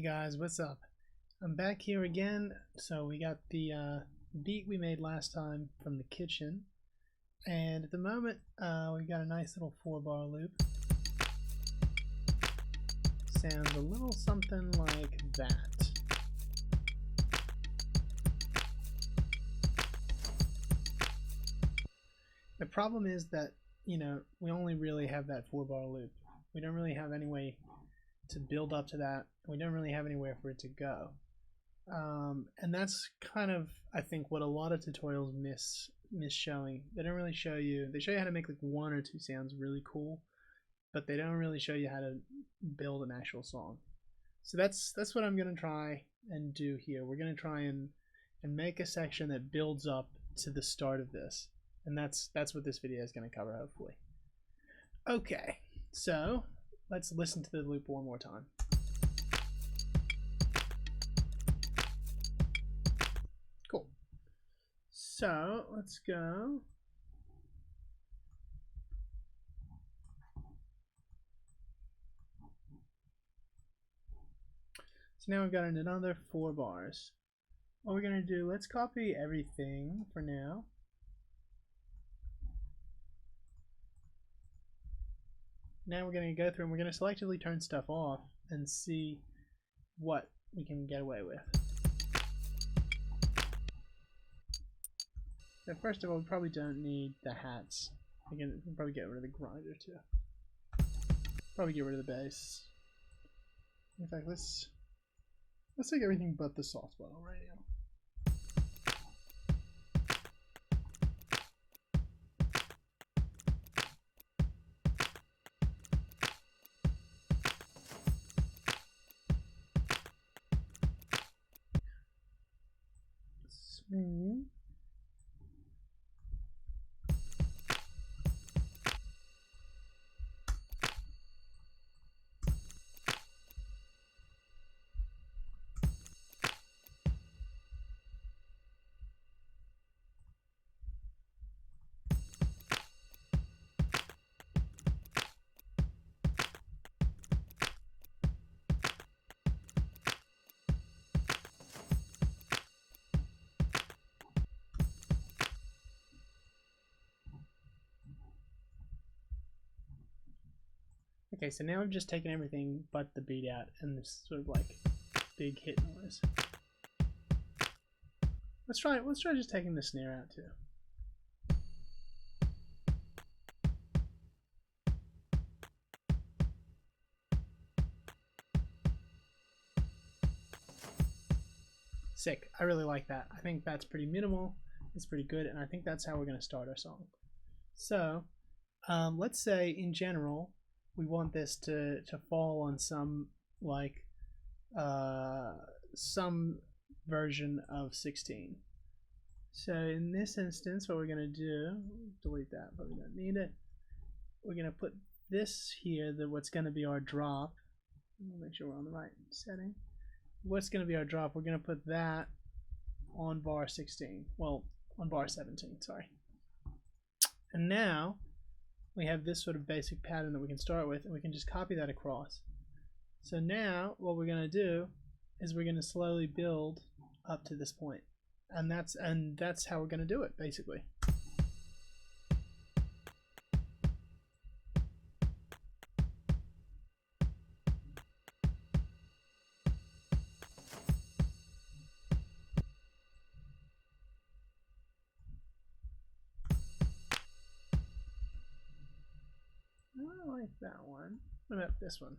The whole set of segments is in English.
Hey guys, what's up? I'm back here again. So we got the beat we made last time from the kitchen, and at the moment we got a nice little 4-bar loop. Sounds a little something like that. The problem is that, we only really have that 4-bar loop. We don't really have any way to build up to that. We don't really have anywhere for it to go. And that's kind of, I think, what a lot of tutorials miss showing. They don't really show you, they show you how to make like 1 or 2 sounds really cool, but they don't really show you how to build an actual song. So that's what I'm going to try and do here. We're going to try and make a section that builds up to the start of this. And that's what this video is going to cover, hopefully. Okay, so let's listen to the loop one more time. Cool. So let's go. So now we've got another 4 bars. What we're going to do, let's copy everything for now. Now we're going to go through and we're going to selectively turn stuff off and see what we can get away with. So first of all, we probably don't need the hats. We can probably get rid of the grinder too. Probably get rid of the bass. In fact, let's take everything but the soft bottle right now. Swing. Okay, so now we've just taken everything but the beat out and this sort of like big hit noise. Let's try just taking the snare out too. Sick. I really like that. I think that's pretty minimal. It's pretty good, and I think that's how we're going to start our song. So, let's say in general we want this to fall on some like some version of 16. So in this instance, what we're going to do, delete that, but we don't need it. We're going to put this here, what's going to be our drop. We'll make sure we're on the right setting. What's going to be our drop? We're going to put that on bar 16. Well, on bar 17, sorry. And now we have this sort of basic pattern that we can start with, and we can just copy that across. So now what we're going to do is we're going to slowly build up to this point, and that's how we're going to do it, basically. I like that one. What about this one?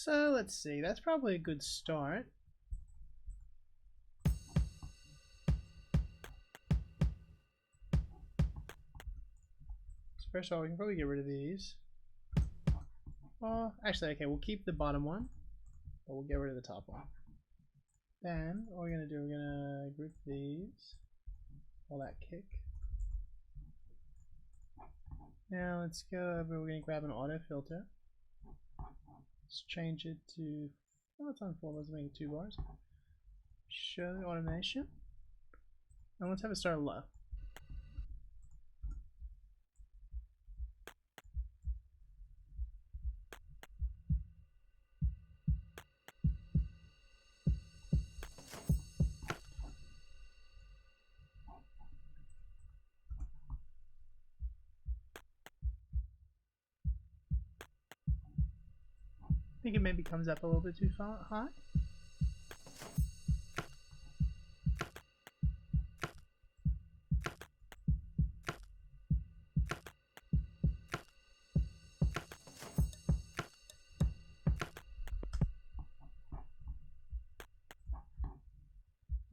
So let's see, that's probably a good start. So first of all, we can probably get rid of these. Well, actually, okay, we'll keep the bottom one, but we'll get rid of the top one. Then, what we're going to do, we're going to group these, all that kick. Now let's go over, we're going to grab an auto filter. Let's change it to, oh, it's on 4 bars, make it 2 bars. Show the automation. And let's have it start low. I think it maybe comes up a little bit too high.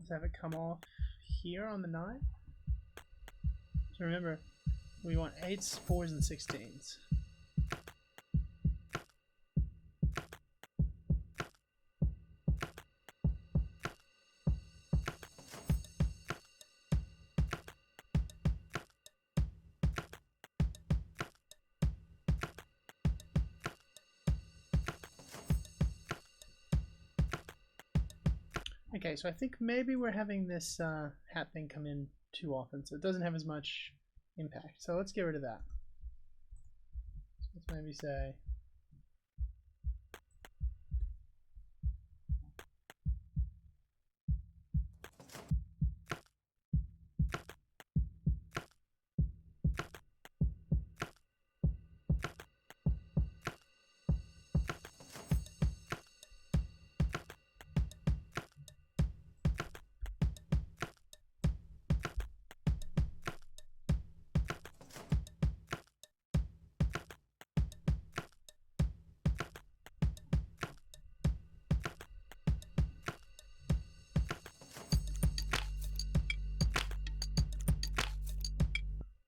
Let's have it come off here on the 9. So remember, we want 8s, 4s, and 16s. Okay, so I think maybe we're having this hat thing come in too often, so it doesn't have as much impact. So let's get rid of that. So let's maybe say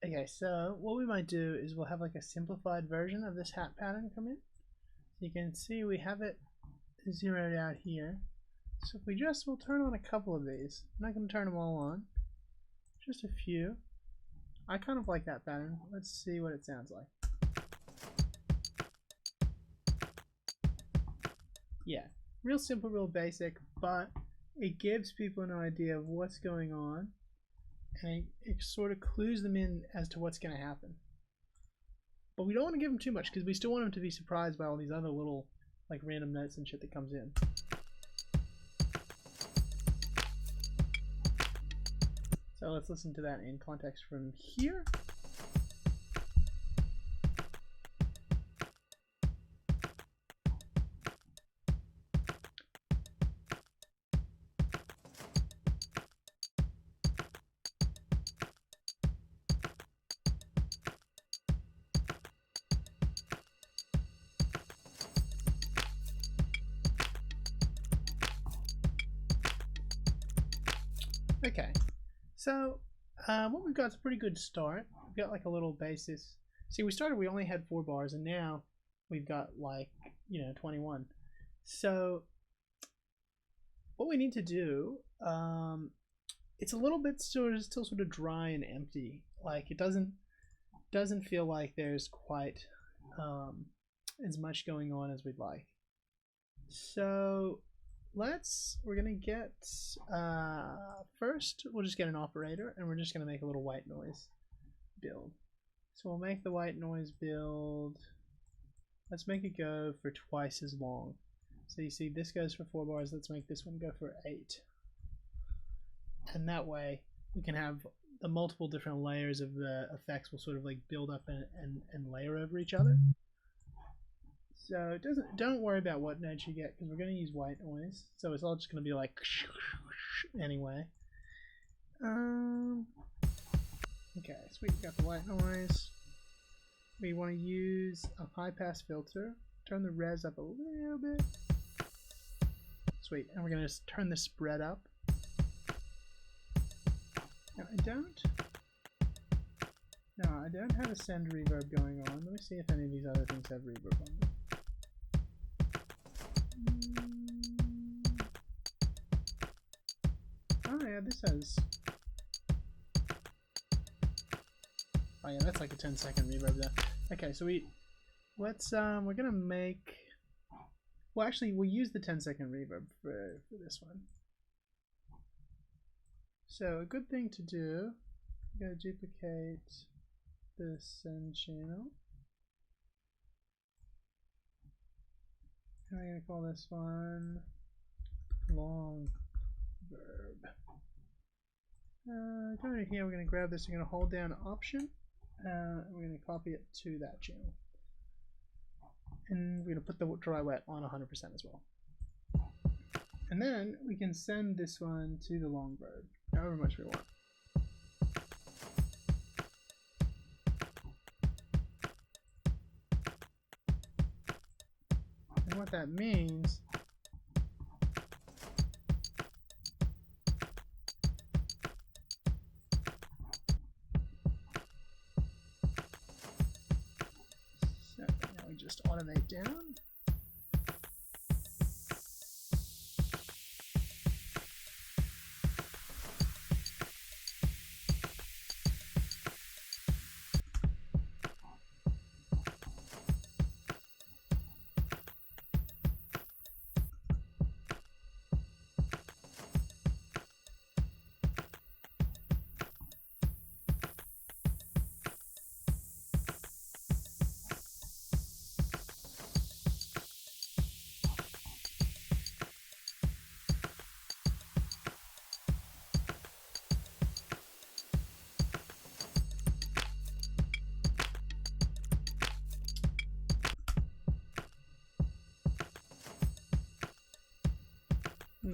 okay, so what we might do is we'll have like a simplified version of this hat pattern come in. So you can see we have it zeroed out here. So if we'll turn on a couple of these. I'm not going to turn them all on, just a few. I kind of like that pattern. Let's see what it sounds like. Yeah, real simple, real basic, but it gives people an idea of what's going on. And it sort of clues them in as to what's going to happen. But we don't want to give them too much because we still want them to be surprised by all these other little like random notes and shit that comes in. So let's listen to that in context from here. Okay, so what we've got is a pretty good start. We've got like a little basis. See, we only had 4 bars, and now we've got like, 21. So what we need to do, it's a little bit still sort of dry and empty. Like it doesn't feel like there's quite as much going on as we'd like. So we're gonna get first we'll just get an operator, and we're just gonna make a little white noise build. So we'll make the white noise build, let's make it go for twice as long. So you see this goes for 4 bars, let's make this one go for 8. And that way we can have the multiple different layers of the effects will sort of like build up and layer over each other. So don't worry about what notes you get, because we're going to use white noise, so it's all just going to be like anyway. Okay, so we've got the white noise. We want to use a high pass filter turn the res up a little bit. Sweet, and we're gonna just turn the spread up. No, I don't have a send reverb going on. Let me see if any of these other things have reverb on them. Oh yeah, this has. Oh yeah, that's like a 10-second reverb there. Okay, so we're gonna make. Well, actually, we'll use the 10-second reverb for this one. So a good thing to do, I'm gonna duplicate the send channel. And I'm gonna call this one long verb. Coming in here, we're gonna grab this. We're gonna hold down Option. We're gonna copy it to that channel, and we're gonna put the dry wet on 100% as well. And then we can send this one to the long verb, however much we want. And what that means so now we just automate down.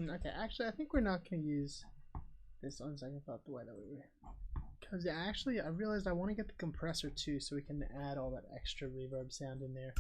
Okay, actually, I think we're not going to use this on second thought the way that we were. Because actually, I realized I want to get the compressor too, so we can add all that extra reverb sound in there.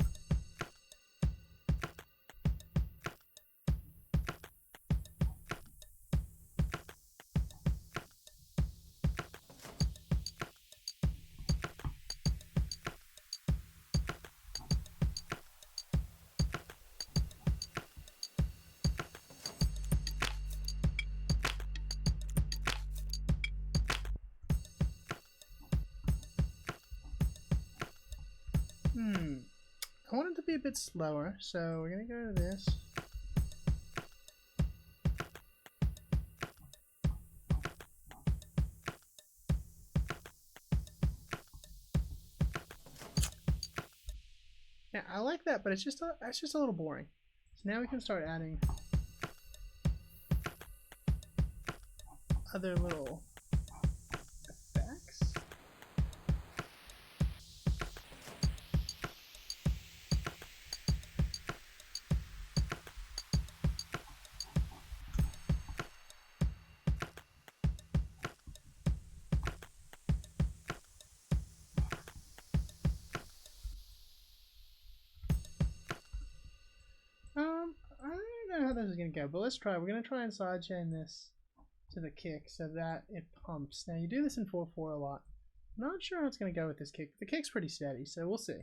I want it to be a bit slower, so we're going to go to this. Yeah, I like that, but it's just a little boring. So now we can start adding other little effects. I don't know how this is going to go, but let's try. We're going to try and sidechain this to the kick so that it pumps. Now, you do this in 4/4 a lot. I'm not sure how it's going to go with this kick. The kick's pretty steady, so we'll see.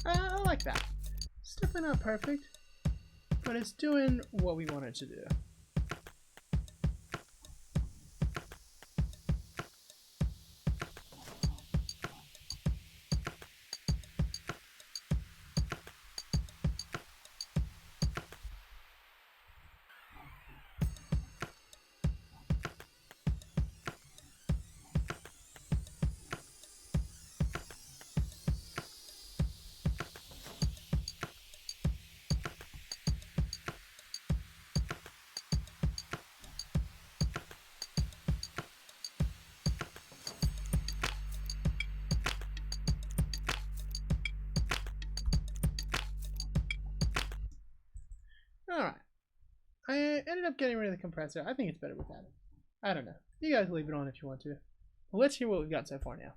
I like that. It's definitely not perfect, but it's doing what we want it to do. up getting rid of the compressor. I think it's better without it. I don't know. You guys leave it on if you want to. Well, let's hear what we've got so far now.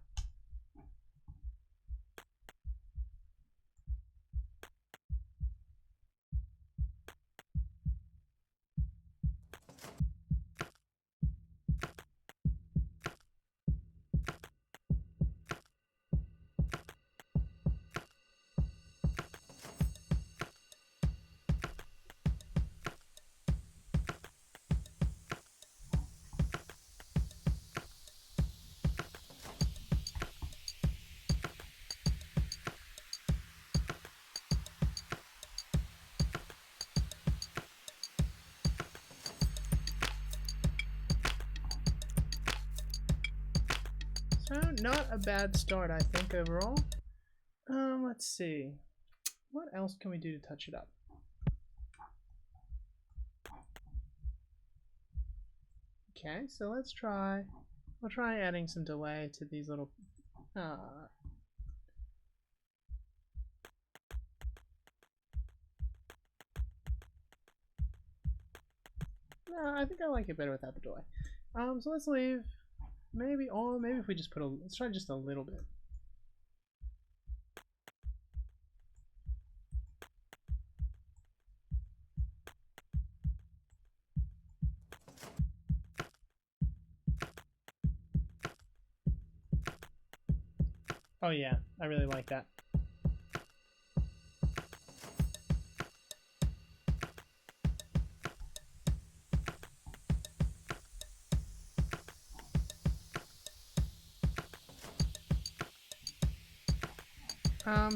So, not a bad start, I think, overall. Let's see. What else can we do to touch it up? Okay, so let's try... We'll try adding some delay to these little... No, I think I like it better without the delay. So let's leave... Maybe if we just put a... Let's try just a little bit. Oh yeah, I really like that.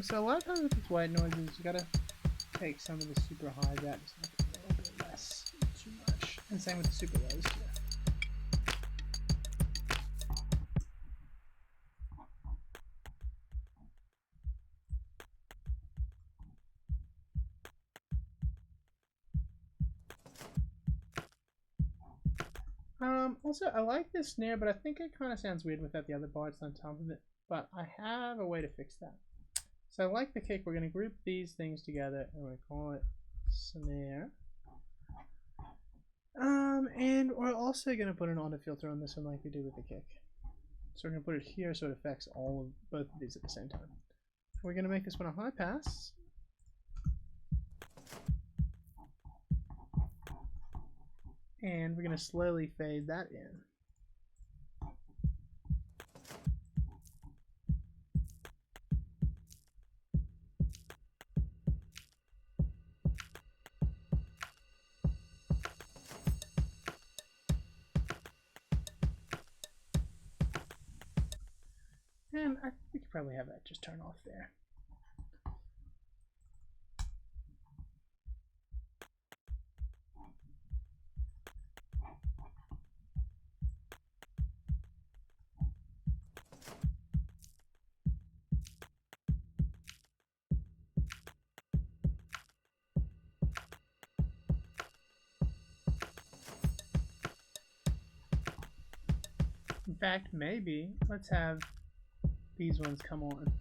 So a lot of times with these white noises, you gotta take some of the super highs out, just make it a little bit less, too much. And same with the super lows too. Also, I like this snare, but I think it kind of sounds weird without the other parts on top of it. But I have a way to fix that. So I like the kick. We're going to group these things together, and we're going to call it snare. And we're also going to put an auto filter on this one like we did with the kick. So we're going to put it here so it affects all of both of these at the same time. We're going to make this one a high pass. And we're going to slowly fade that in. And I think we could probably have that just turn off there. In fact, maybe let's have these ones come on.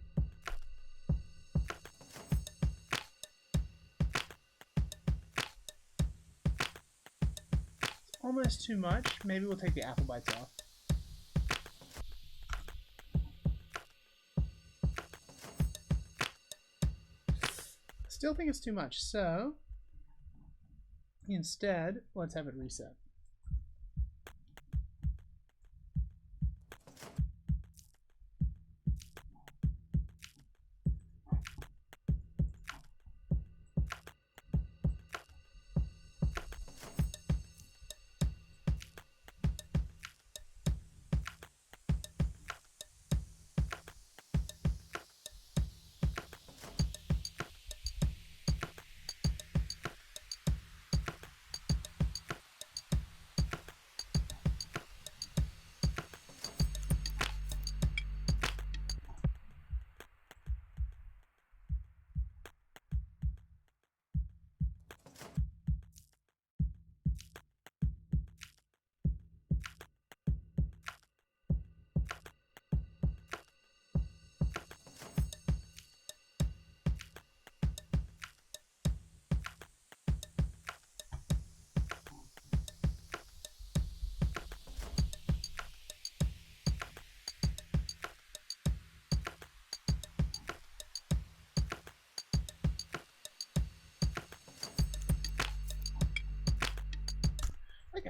It's almost too much. Maybe we'll take the apple bites off. Still think it's too much, so instead, let's have it reset.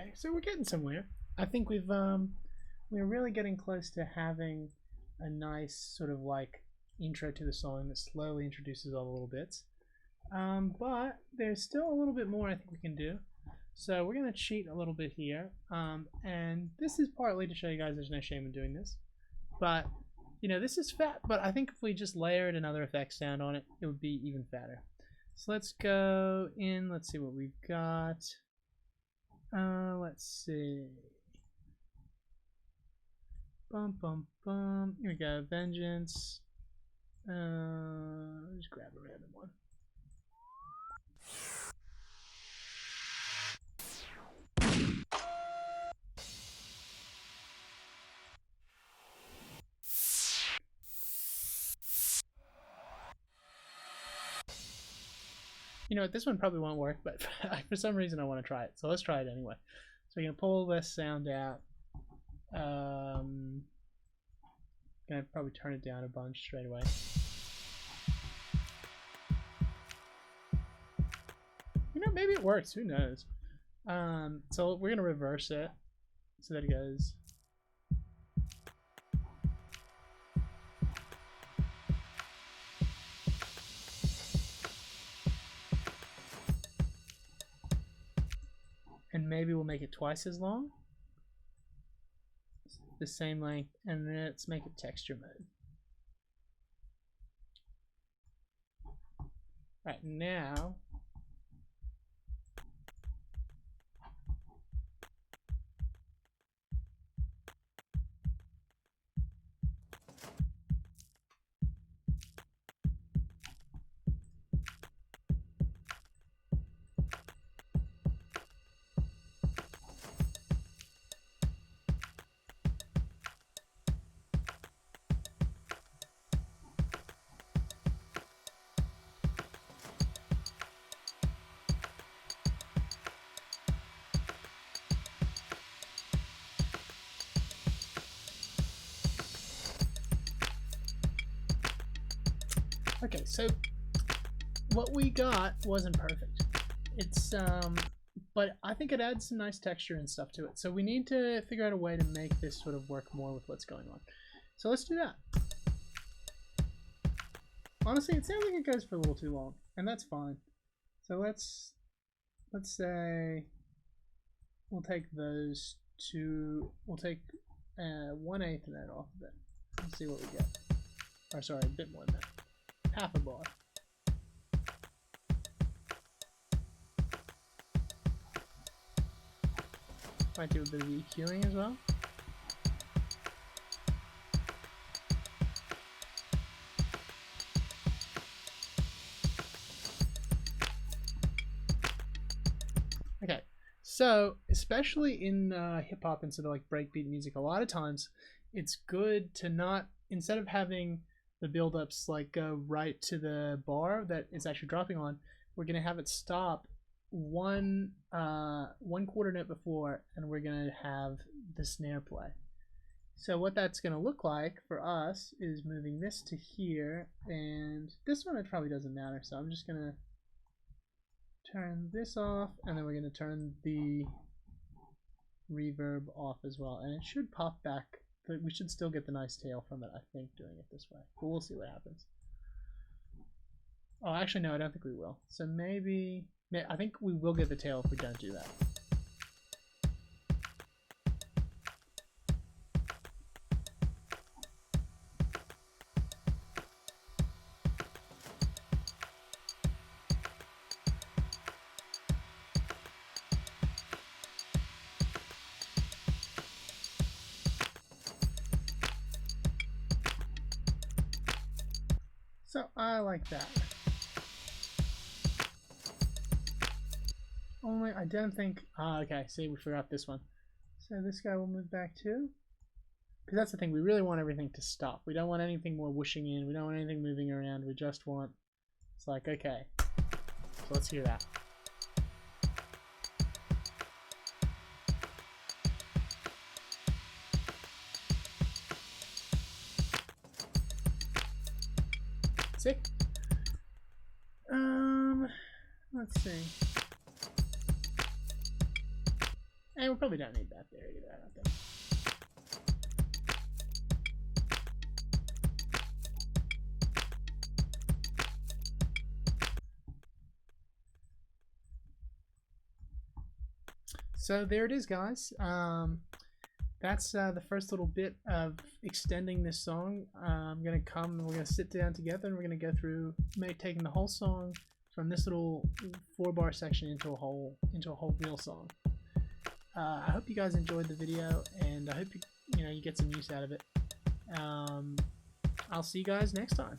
Okay, so we're getting somewhere. I think we're really getting close to having a nice sort of like intro to the song that slowly introduces all the little bits. But there's still a little bit more I think we can do. So we're going to cheat a little bit here. And this is partly to show you guys there's no shame in doing this. But, you know, this is fat, but I think if we just layered another effect sound on it, it would be even fatter. So let's go in, let's see what we've got. Let's see. Bum, bum, bum. Here we go, Vengeance. Just grab a random one. You know what, this one probably won't work, but for some reason I want to try it. So let's try it anyway. So we're going to pull this sound out. Gonna probably turn it down a bunch straight away. You know, maybe it works, who knows. So we're gonna reverse it so that it goes. And maybe we'll make it twice as long. The same length, and then let's make it texture mode. Alright, now okay, so what we got wasn't perfect. It's but I think it adds some nice texture and stuff to it. So we need to figure out a way to make this sort of work more with what's going on. So let's do that. Honestly, it sounds like it goes for a little too long, and that's fine. So let's say we'll take those two. We'll take 1/8 of that off of it. Let's see what we get. Or sorry, a bit more than that. Half a bar. Might do a bit of EQing as well. Okay, so especially in hip hop and sort of like breakbeat music, a lot of times it's good to not, instead of having the build-ups like go right to the bar that it's actually dropping on, we're going to have it stop one quarter note before, and we're going to have the snare play. So what that's going to look like for us is moving this to here, and this one it probably doesn't matter, so I'm just going to turn this off, and then we're going to turn the reverb off as well, and it should pop back. But we should still get the nice tail from it, I think, doing it this way. But we'll see what happens. Oh, actually, no, I don't think we will. So maybe I think we will get the tail if we don't do that. So I like that. Only I don't think. Okay. See, we forgot this one. So this guy will move back too. Because that's the thing. We really want everything to stop. We don't want anything more whooshing in. We don't want anything moving around. We just want. It's like, okay. So let's hear that. See? Let's see. And we probably don't need that there either, I don't think. So there it is, guys. That's the first little bit of extending this song. I'm gonna come and we're gonna sit down together and we're gonna go through taking the whole song from this little 4-bar section into a whole real song. I hope you guys enjoyed the video, and I hope you get some use out of it. I'll see you guys next time.